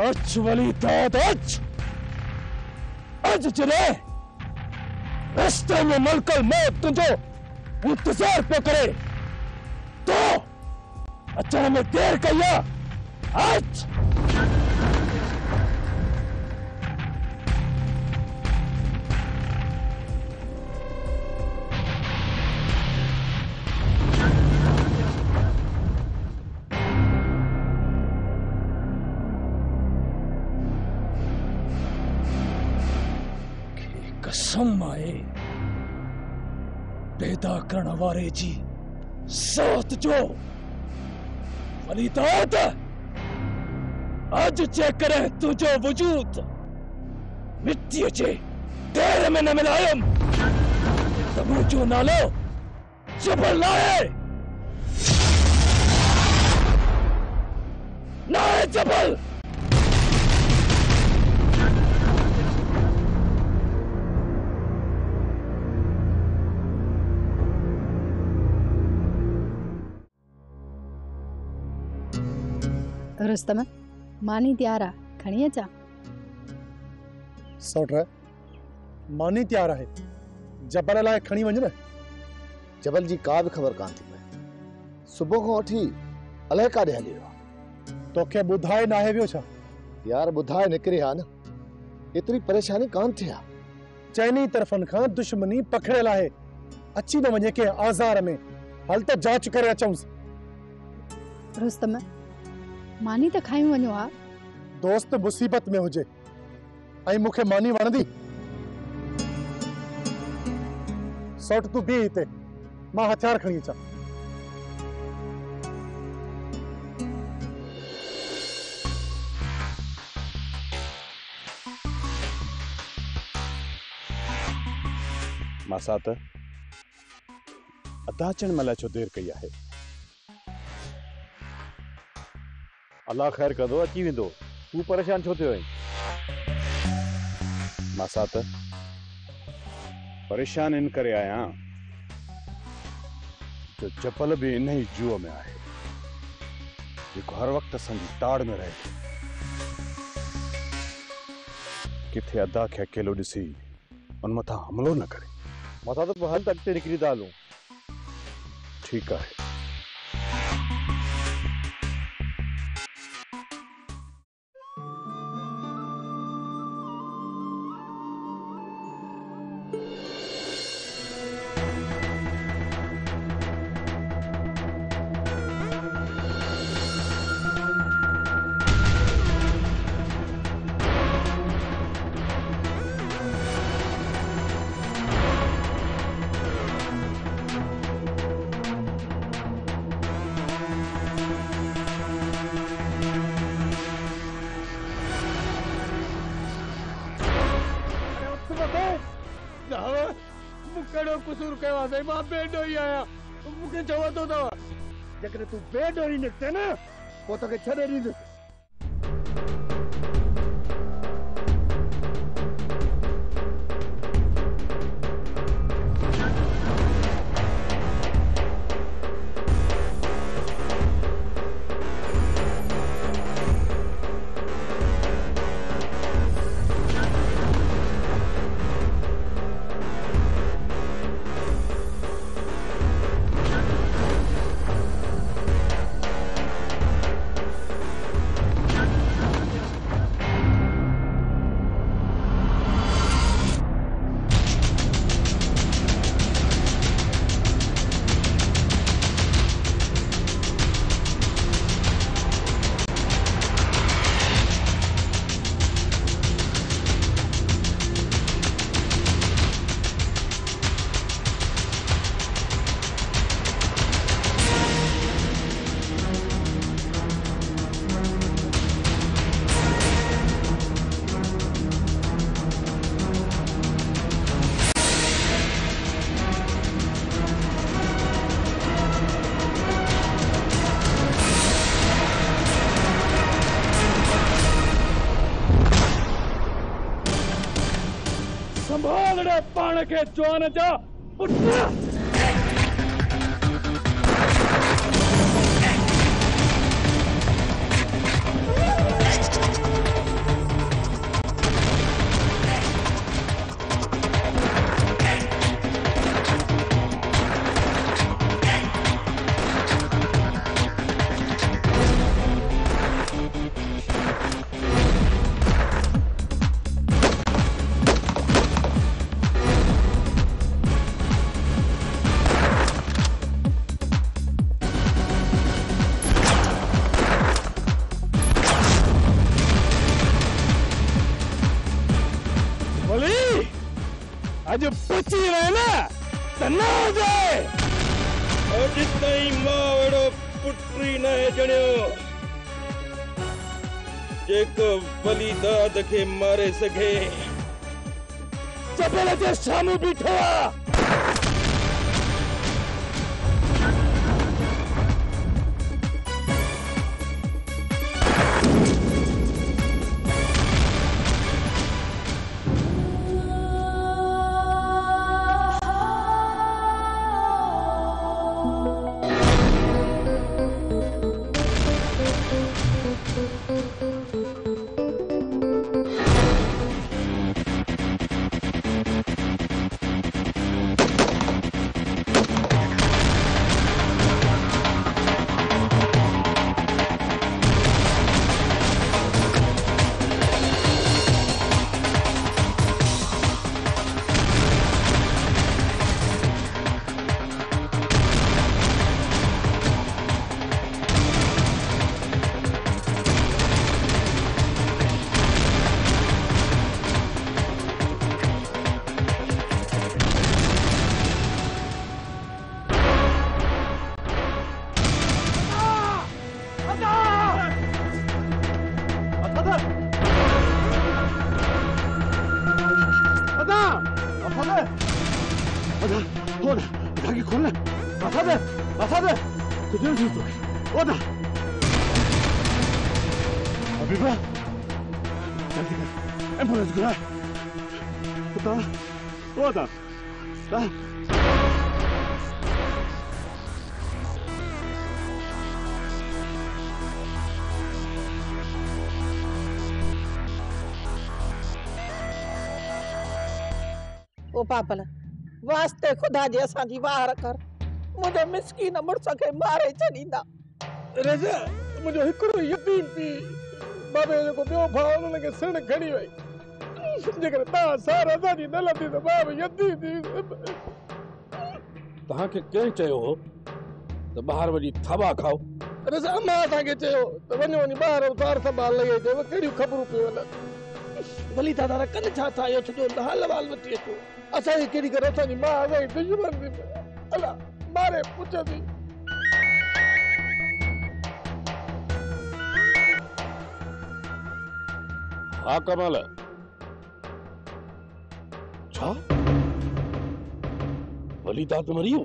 अच वली दाद अच चले रास्ते में मलकल मौत तुझो इंतजार पे करे तो अचण में देर कया अच कसम आए पैदा करण वारे जी साथ जो वली दाद अज जेकर तुझो वजूद मिट्टी जे ढेर में न मिलायम त मुझो नालो जबल लाए नाए जबल रुस्तम मानी तैयार आ खणी अचा सौट मानी तैयार है जबल लाए खणी वञ न जबल जी का भी खबर कान थी पए सुबह को उठी अलाए काॾे हली वियो तोखे ॿुधाए नाहे वियो छा यार ॿुधाए निकिरी हा न एतिरी परेशानी कान थी हा चइनी तरफ़नि खां दुश्मनी पखड़ियल आहे अची न वञे के आज़ार में हल त जांच करे अचऊंसि रुस्तम मानी त खाई वञो हा दोस्त मुसीबत में हुजे ऐं मूंखे मानी वणंदी सौट तूं बीह हिते मां हथियार खणी अचां मासात अदा अचण महिल छो देर कई आहे अल्लाह खैर कंदो अची वेंदो तू परेशान छो थियो आहीं मासात परेशान इन करे आया जो जबल भी इन ही जुओ में आहे जेको हर वक्त असांजी ताड़ में रहे किथे अदा खे अकेलो ॾिसी उन मथां हमलो न करे मथा तो हल तक निकिरी था हलूं ठीक है कुसूर कयो आहे मां बेडोई आया मूंखे चवो थो अथव जेकर तूं बेडोई निकिते न पोइ तोखे छॾे ॾींदुसि संभालड़े पाण के जवान जा पुत्र बची वए न त न जाए अॼु ताईं मां अहिड़ो पुट ई न ॼणियो जेको वली दाद खे मारे सघे। जबल जे साम्हूं बीठो आहे। एम्बुलेंस घुराए। ओ पापल वास्ते खुदा जे असांजी वार कर मुझे मिस्कीन मुड़स खे मारे छॾींदा। रजा मुझो हिकड़ो यकीन थी बाबे जो ॿियो भाउ उन खे सिण खणी वई जेकर तव्हां सारा असांजी न लथी त बाब यती थी। तव्हांखे कंहिं चयो हो त ॿाहिरि वञी थवा खाओ? रजा अम्मा असांखे चयो त वञो वञी ॿाहिरि सार संभाल लही अचो कहिड़ियूं ख़बरूं पियूं वञनि। भली दादा कन छा था इहो सॼो हाल वाल वठी अचो असांखे कहिड़ी करे असांजी माउ असांजी दुश्मन थी अला मारे पुछंदी। हा कमाल छा वलीदाद मरी वियो?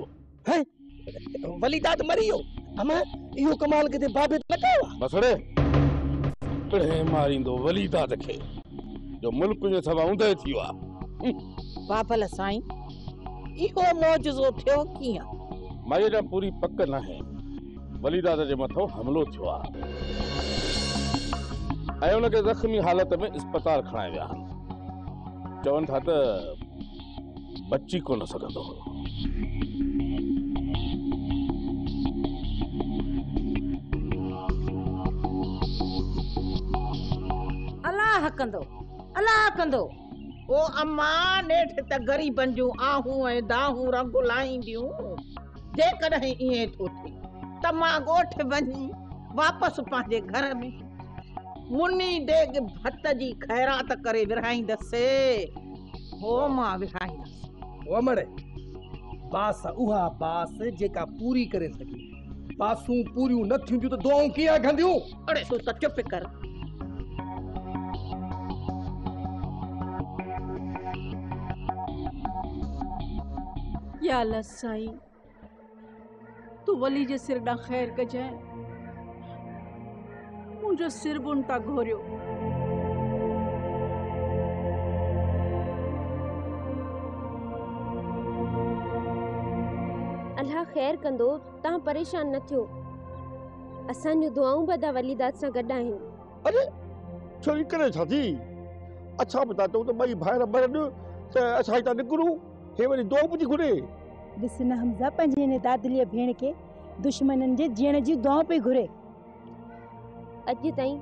है वलीदाद मरी वियो? अम्मा इहो कमाल किथे बाबे न कयो आहे? बसड़े पिणे मारींदो वलीदाद खे जो मुल्क जे सवा ऊंधे थी वियो आहे। पापल साईं इहो मौजज़ो थियो कीअं? मां ॼा पूरी पक न आहे वलीदाद जे मथो हमलो थियो आहे ऐं उनखे ज़ख़्मी हालत में अस्पताल खणाए विया चवनि था त बची कोन सघंदो हो। अलाह कंदो ओ अम्मा नेठ त ग़रीबन जूं आहूं ऐं दाहूं रंग लाहींदियूं जेकॾहिं ईअं थो थिए त मां ॻोठ वञी वापसि पंहिंजे घर में मुनी डेग भत जी खैरात करे विरहाईंदसि। हो मां विरहाईंदसि। ओ मड़े बास उहा बास जेका पूरी करे सके बासूं पूरियूं न थियूं त दुआऊं कीअं घंदियूं? अड़े तूं त चुप कर। या अल्लाह साईं तू वली जे सिर ॾांहुं ख़ैर कजांइ मुंहिंजो सिर बुन था घोरियो। अल्लाह ख़ैर कंदो तव्हां परेशान न थियो असांजूं दुआऊं बि वलीदाद सां गॾु आहिनि। अरे छो करे छा थी? अच्छा बता तो भाई भाई मरन त असां हितां निकरूं हे वरी दुआ पुछी घुरे। ॾिस न हमज़ा पंहिंजे हिन दादलीअ भेण खे दुश्मननि जे जीअण जी दुआऊं पई घुरे। अॼु ताईं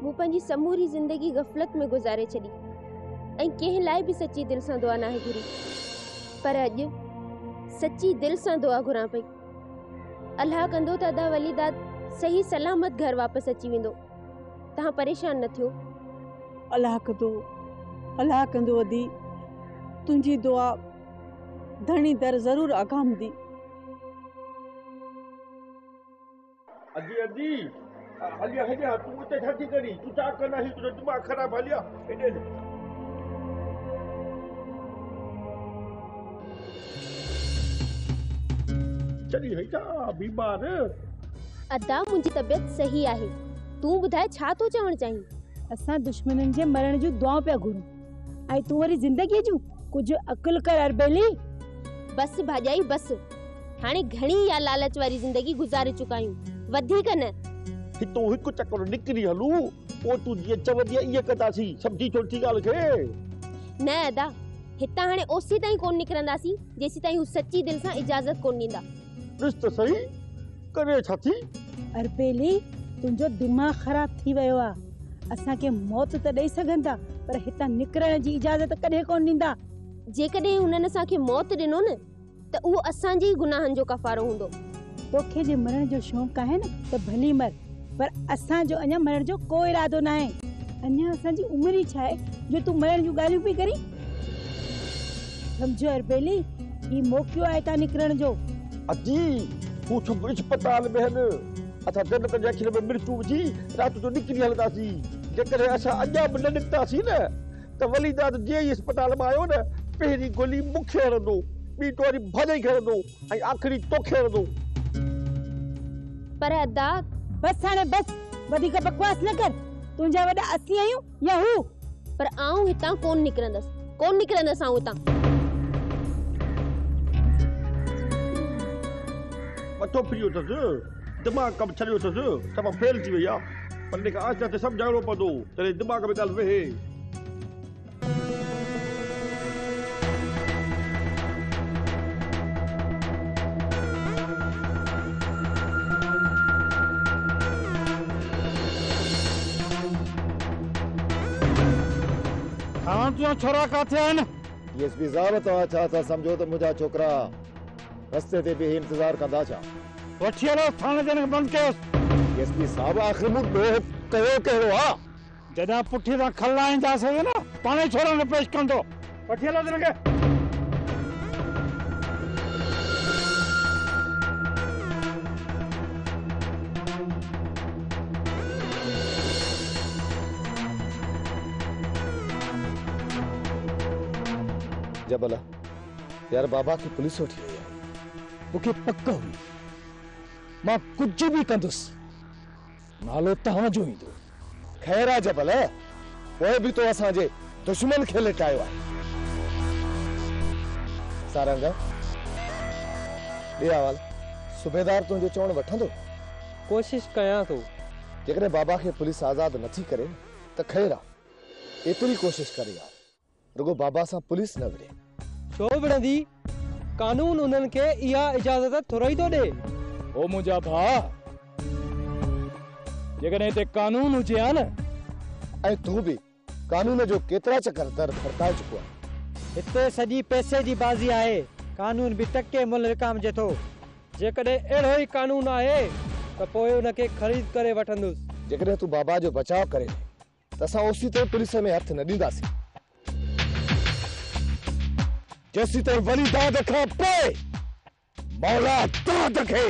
मूं पंहिंजी समूरी ज़िंदगी गफ़लत में गुज़ारे छॾी ऐं कंहिं लाइ बि सची दिलि सां दुआ नाहे घुरी पर अॼु सची दिलि सां दुआ घुरां पई। अल्लाह कंदो त अदा वलीदाद सही सलामत घर वापसि अची वेंदो। तव्हां परेशान न थियो। अल्लाह कंदो अदी तुंहिंजी दुआ धणी दर जरूर आगाम दी। अजी अजी हलिया हलिया तू उते छा थी करी तू छा करना ही तुझो दिमाग खराब हलिया हेॾे चली है छा बीमार अदा मुंहिंजी तबियत सही आहे। तूं ॿुधाए छा तो चवण चाहीं? असां दुश्मननि जे मरण जूं दुआऊं पिया घुरूं ऐं तूं वरी ज़िंदगीअ जूं कुझु अकुल कर अरबेली। बस भाॼाई बस, हाणे घणी या लालच वारी ज़िंदगी गुज़ारे चुका आहियूं, वधीक न। हितो हिकु चक्कर निकिरी हलूं पोइ तूं जीअं चवंदी इहे कंदासीं, सम्झी छोटी ॻाल्हि खे। न अदा, हितां हाणे ओसी ताईं कोन निकिरंदासीं जेसीं ताईं हू सच्ची दिलि सां इजाज़त कोन ॾींदा। ॾिस त सही करे छा थी? अरबेली तुंहिंजो दिमाग़ ख़राब थी वियो आहे। असांखे मौत त ॾेई सघनि था पर हितां निकिरण जी इजाज़त कॾहिं कोन ॾींदा। जेकॾहिं हुननि असांखे मौत ॾिनो न त उहो असांजे गुनाहनि जो कफ़ारो हूंदो। तोखे जे मरण जो शौक़ु आहे न त भली मर, पर असांजो अञा मरण जो को इरादो न आहे। अञा असांजी उमिरि ई छा आहे जो तूं मरण जूं ॻाल्हियूं पई करी। सम्झो अरबेली, ही मौक़ो आहे हितां निकिरण जो। अजी हू छो अस्पताल में आहिनि, असां जनक जे अखियुनि में मिर्चू विझी राति जो निकिरी हलंदासीं। जेकॾहिं असां अञा बि न निकितासीं न त वलीदाद जीअं ई अस्पताल मां आयो न पहिरीं गोली मूंखे हणंदो, ॿी टोरी भाॼाई खे हणंदो ऐं आख़िरी तोखे हणंदो। पर अदा बस हाणे बस, वधीक बकवास न कर। तुंहिंजा वॾा असीं आहियूं या हू? पर आऊं हितां कोन निकिरंदसि आऊं हितां। मथो फिरियो अथसि, दिमाग़ कमु छॾियो अथसि, तमामु फेल थी वई आहे। पर हिनखे आहिस्ते आहिस्ते सम्झाइणो पवंदो तॾहिं दिमाग़ में ॻाल्हि वेहे। छोरा काथे आहिनि? डीएसपी साहब तव्हां छा था सम्झो त मुंहिंजा छोकिरा रस्ते ते बि इंतज़ार कंदा छा? वठी हलो थाणे ते बंदि कयोसि। डीएसपी साहब आख़िर मूं ॿियो कयो कहिड़ो आहे? जॾहिं पुठी तां खला ईंदासीं न पाणे छोरा न पेश कंदो। वठी हलो हिनखे। जबल यार बाबा की पुलिस वठी आई आहे। मूंखे पक हुई मां कुझु बि कंदुसि, नालो तव्हांजो ईंदो। ख़ैर आहे जबल, पोइ बि तो असांजे दुश्मन खे लिटायो आहे। सारंग ॾे आवाज़, सूबेदार तुंहिंजो चवण वठंदो? कोशिश कयां थो। जेकॾहिं बाबा खे पुलिस आज़ाद नथी करे त ख़ैर आहे, एतिरी कोशिश करे यार, रुगो बाबा सां पुलिस न विड़े। छो विड़ंदी? कानून उन्हनि खे इहा इजाज़त थोरो ई थो ॾे। ओ मुंहिंजा भाउ, जेकॾहिं हिते कानून हुजे हा न, ऐं तूं बि कानून जो केतिरा चकर दर फरकाए चुको आहे। हिते सॼी पैसे जी बाज़ी आहे, कानून बि टके मुल विकामजे थो। जेकॾहिं अहिड़ो ई कानून आहे त पोइ उनखे ख़रीद करे वठंदुसि। जेकॾहिं तूं बाबा जो बचाव करे त असां ओसी ताईं पुलिस में हथ न ॾींदासीं। जेसीं ताईं वलीदाद खां पोइ मौला दाद खे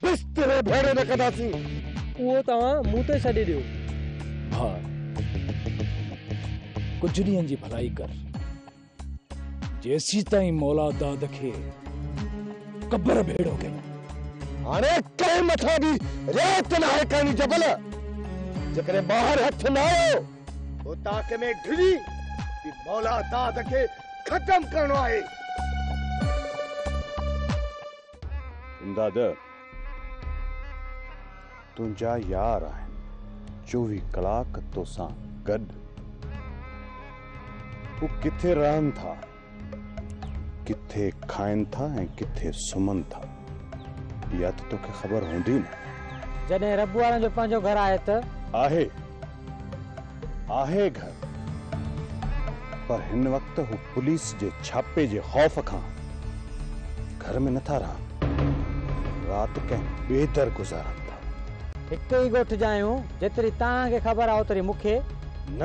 बिस्तरे भेड़े न कंदासीं। उहो तव्हां मूं ते छॾे ॾियो। हा, कुझु ॾींहंनि जी भलाई कर, जेसीं ताईं मौला दाद खे कब्र भेड़ो कयो। हाणे कंहिं मथां बि रेत न आहे करणी जबल। जेकॾहिं ॿाहिरि हथ न आयो पोइ ताक़ में ढिली कि मौला दाद खे खत्म करणो आहे। इमदाद, तुंहिंजा यार आहिनि 24 कलाक तोसां गॾु। हू किथे रहनि था, किथे खाइनि था ऐं किथे सुम्हनि था, इहा त तोखे ख़बर हूंदी न। जॾहिं रब वारनि जो पंहिंजो घर आहे त आहे घर, पर हिन वक़्तु हू पुलिस जे छापे जे ख़ौफ़ खां घर में नथा रहनि, राति कंहिं ॿिए दर गुज़ारनि था। हिकु ई ॻोठ जा आहियूं, जेतिरी तव्हांखे ख़बर आहे ओतिरी मूंखे न।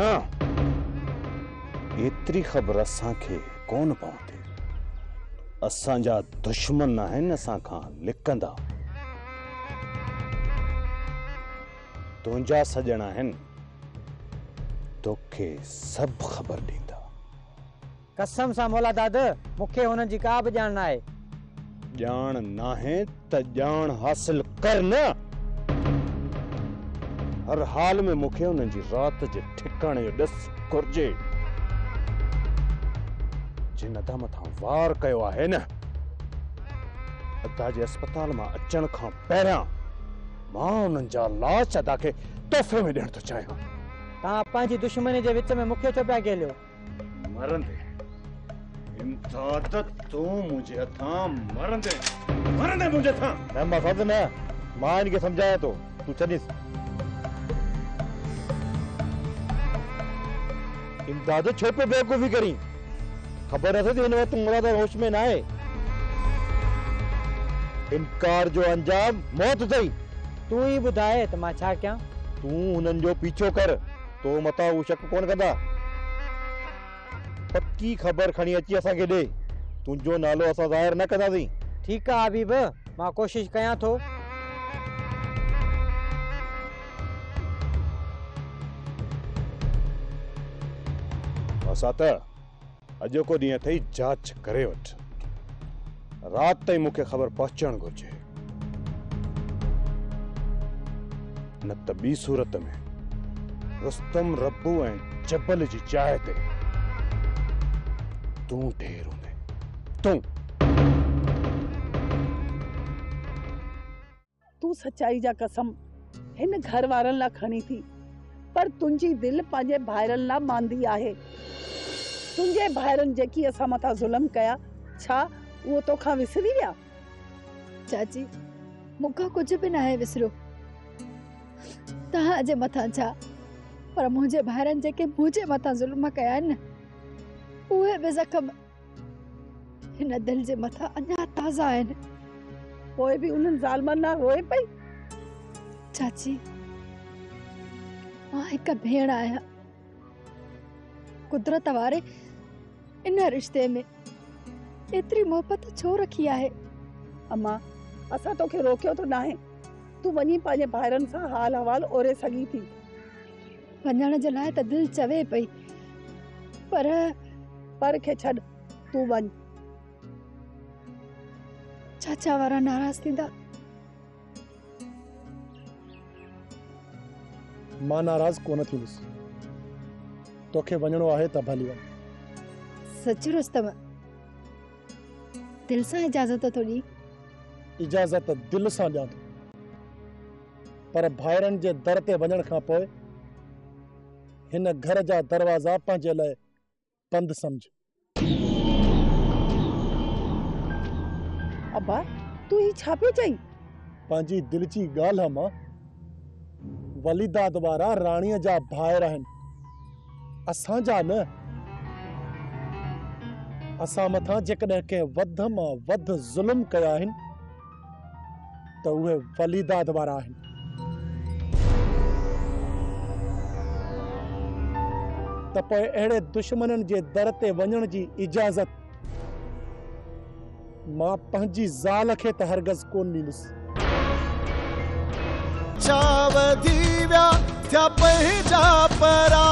एतिरी ख़बर असांखे कोन पवंदी। असांजा दुश्मन आहिनि असां खां लिकंदा। तुंहिंजा सजण आहिनि, तोखे सभु ख़बर ॾींदा। कसम सां मौला दाद, मूंखे हुननि जी का बि ॼाण नाहे। ॼाण नाहे त ॼाण हासिल कर न। हर हाल में मूंखे हुननि जी राति जे ठिकाणे जो ॾिस घुर्जे। जिन अदा मथां वार कयो आहे न, अदा जे अस्पताल मां अचण खां पहिरियां मां हुननि जा लाश अदा खे तोहफ़े में ॾियण थो चाहियां। तव्हां पंहिंजी दुश्मनी जे विच में मूंखे छो पिया गेलियो? मरंदे इम्दाद तूं मुंहिंजे हथां मरंदे मुंहिंजे हथां। मैं मसद न, मां इनके समझाया तो तू चलीस। इम्दाद छो पे बेवकूफी करी? खबर है तो इन वक्त मुराद होश में ना है। इनकार जो अंजाम मौत थई। तू ही बुधाए त मां छा कयां? तू उन्हनि जो पीछो कर, तो मता वो शक कोन कंदा। पक्की खबर खणी अची असांखे ॾे, तुंहिंजो नालो असां ज़ाहिर न कंदासीं। ठीकु आहे हबीब, मां कोशिश कयां थो। असां त अॼोको ॾींहुं अथई जांच करे वठ। राति ताईं मूंखे ख़बर पहुचणु घुर्जे, न त ॿी सूरत में रुस्तम रब्बू ऐं जबल जी जाइ ते तूं ढेर हूंदे। तू सच्चाई जा कसम हिन घर वारनि लाइ खणी थी, पर तुंहिंजी दिलि पंहिंजे भाइरनि लाइ मांदी आहे। तुंहिंजे भाइरनि जेकी असां मथां ज़ुल्म कया, छा उहो तोखां विसरी विया? चाची, मूंखां कुझु बि न आहे विसरियो। तव्हां जे मथां छा, पर मुंहिंजे भाइरनि जेके मुंहिंजे मथां ज़ुल्म कया आहिनि, उहे बि ज़ख़्म हिन दिलि जे मथां अञा ताज़ा आहिनि। पोइ बि उन्हनि ज़ालिमनि लाइ रोए पई? चाची, मां हिकु भेण आहियां। कुदरत वारे इन रिश्ते में एतिरी मोहबत छो रखी आहे? अम्मा, असां तोखे रोकियो तो नाहे। तू वञी पंहिंजे भाइरनि सां हाल अहवाल ओरे सघी थी। वञण जे लाइ त दिलि चवे पई, पर खे छॾ, तू वञ। चाचा वारा नाराज़ थींदा? मां नाराज़ कोन थींदुसि। तोखे वञणो आहे त भली वञ। सच रुस्तम, दिल सां इजाज़त थो ॾी? इजाज़त दिल सां ॾियां थो, पर भाइरनि जे दर ते वञण खां पोइ हिन घर जा दरवाज़ा पंहिंजे लाइ बंदि समझ। अब्बा, तू ही छा पियो चई? पंहिंजी दिल जी ॻाल्हि आहे मां। वलीदाद वारा राणीअ जा भाइर आहिनि, असांजा न। असां मथां जेकॾहिं कंहिं वध मां वध ज़ुल्म कया आहिनि त उहे वलीदाद वारा आहिनि। त पोइ अहिड़े दुश्मननि जे दर ते वञण जी इजाज़त मां पंहिंजी ज़ाल खे त हरगज़ कोन ॾींदुसि। चावधी व्या थिया पंहिंजा परा